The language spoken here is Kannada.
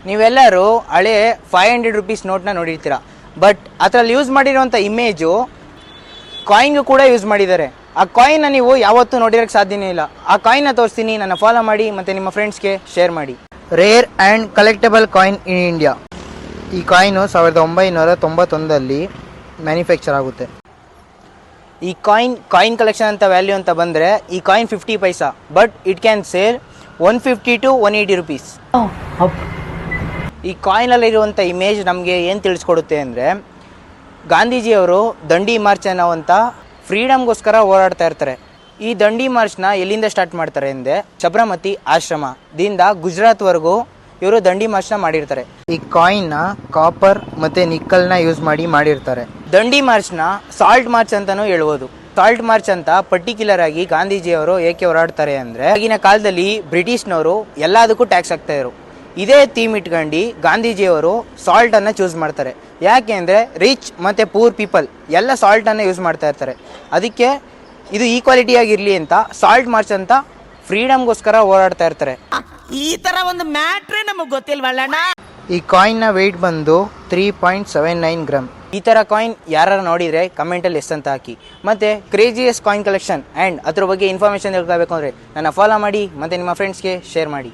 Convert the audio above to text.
ನೀವೆಲ್ಲರೂ ಹಳೆ 500 ರುಪೀಸ್ ನೋಟ್ನ ನೋಡಿರ್ತೀರ, ಬಟ್ ಅದರಲ್ಲಿ ಯೂಸ್ ಮಾಡಿರೋಂಥ ಇಮೇಜು ಕಾಯಿನ್ಗೂ ಕೂಡ ಯೂಸ್ ಮಾಡಿದ್ದಾರೆ. ಆ ಕಾಯಿನ್ನ ನೀವು ಯಾವತ್ತೂ ನೋಡಿರೋಕ್ಕೆ ಸಾಧ್ಯನೇ ಇಲ್ಲ. ಆ ಕಾಯಿನ್ನ ತೋರಿಸ್ತೀನಿ, ನನ್ನ ಫಾಲೋ ಮಾಡಿ ಮತ್ತು ನಿಮ್ಮ ಫ್ರೆಂಡ್ಸ್ಗೆ ಶೇರ್ ಮಾಡಿ. Rare and collectable coin in India. ಈ ಕಾಯಿನು 1991 ಮ್ಯಾನುಫ್ಯಾಕ್ಚರ್ ಆಗುತ್ತೆ. ಈ ಕಾಯಿನ್ ಕಲೆಕ್ಷನ್ ಅಂತ ವ್ಯಾಲ್ಯೂ ಅಂತ ಬಂದರೆ ಈ coin 50 paisa, but it can sale 150 to 180 rupees. ಈ ಕಾಯಿನಲ್ಲಿರುವಂಥ ಇಮೇಜ್ ನಮಗೆ ಏನು ತಿಳಿಸ್ಕೊಡುತ್ತೆ ಅಂದರೆ, ಗಾಂಧೀಜಿಯವರು ದಂಡಿ ಮಾರ್ಚ್ ಅನ್ನೋವಂಥ ಫ್ರೀಡಮ್ಗೋಸ್ಕರ ಹೋರಾಡ್ತಾ ಇರ್ತಾರೆ. ಈ ದಂಡಿ ಮಾರ್ಚ್ನ ಎಲ್ಲಿಂದ ಸ್ಟಾರ್ಟ್ ಮಾಡ್ತಾರೆ ಅಂದರೆ, ಸಬರಮತಿ ಆಶ್ರಮದಿಂದ ಗುಜರಾತ್ವರೆಗೂ ಇವರು ದಂಡಿ ಮಾರ್ಚ್ನ ಮಾಡಿರ್ತಾರೆ. ಈ ಕಾಯಿನ್ನ ಕಾಪರ್ ಮತ್ತು ನಿಕ್ಕಲ್ನ ಯೂಸ್ ಮಾಡಿರ್ತಾರೆ. ದಂಡಿ ಮಾರ್ಚ್ನ ಸಾಲ್ಟ್ ಮಾರ್ಚ್ ಅಂತಲೂ ಹೇಳ್ಬೋದು. ಸಾಲ್ಟ್ ಮಾರ್ಚ್ ಅಂತ ಪರ್ಟಿಕ್ಯುಲರ್ ಆಗಿ ಗಾಂಧೀಜಿಯವರು ಏಕೆ ಹೋರಾಡ್ತಾರೆ ಅಂದರೆ, ಆಗಿನ ಕಾಲದಲ್ಲಿ ಬ್ರಿಟಿಷ್ನವರು ಎಲ್ಲದಕ್ಕೂ ಟ್ಯಾಕ್ಸ್ ಹಾಕ್ತಾಯಿದ್ರು. ಇದೇ ಥೀಮ್ ಇಟ್ಕೊಂಡು ಗಾಂಧೀಜಿಯವರು ಸಾಲ್ಟನ್ನು ಚೂಸ್ ಮಾಡ್ತಾರೆ. ಯಾಕೆ ಅಂದರೆ ರಿಚ್ ಮತ್ತು ಪೂರ್ ಪೀಪಲ್ ಎಲ್ಲ ಸಾಲ್ಟನ್ನು ಯೂಸ್ ಮಾಡ್ತಾ ಇರ್ತಾರೆ. ಅದಕ್ಕೆ ಇದು ಈಕ್ವಾಲಿಟಿ ಆಗಿರಲಿ ಅಂತ ಸಾಲ್ಟ್ ಮಾರ್ಚ್ ಅಂತ ಫ್ರೀಡಮ್ಗೋಸ್ಕರ ಹೋರಾಡ್ತಾ ಇರ್ತಾರೆ. ಈ ತರ ಒಂದು ಮ್ಯಾಟ್ರೇ ನಮಗೆ ಗೊತ್ತಿಲ್ವಲ್ಲಣ್ಣ. ಈ ಕಾಯಿನ್ನ ವೆಯ್ಟ್ ಬಂದು 3.79 ಗ್ರಾಮ್. ಈ ಥರ ಕಾಯಿನ್ ಯಾರು ನೋಡಿದರೆ ಕಮೆಂಟಲ್ಲಿ ಎಷ್ಟಂತ ಹಾಕಿ. ಮತ್ತು ಕ್ರೇಜಿಯಸ್ ಕಾಯಿನ್ ಕಲೆಕ್ಷನ್ ಆ್ಯಂಡ್ ಅದ್ರ ಬಗ್ಗೆ ಇನ್ಫಾರ್ಮೇಷನ್ ತಿಳ್ಕೋಬೇಕು ಅಂದರೆ ನನ್ನ ಫಾಲೋ ಮಾಡಿ ಮತ್ತು ನಿಮ್ಮ ಫ್ರೆಂಡ್ಸ್ಗೆ ಶೇರ್ ಮಾಡಿ.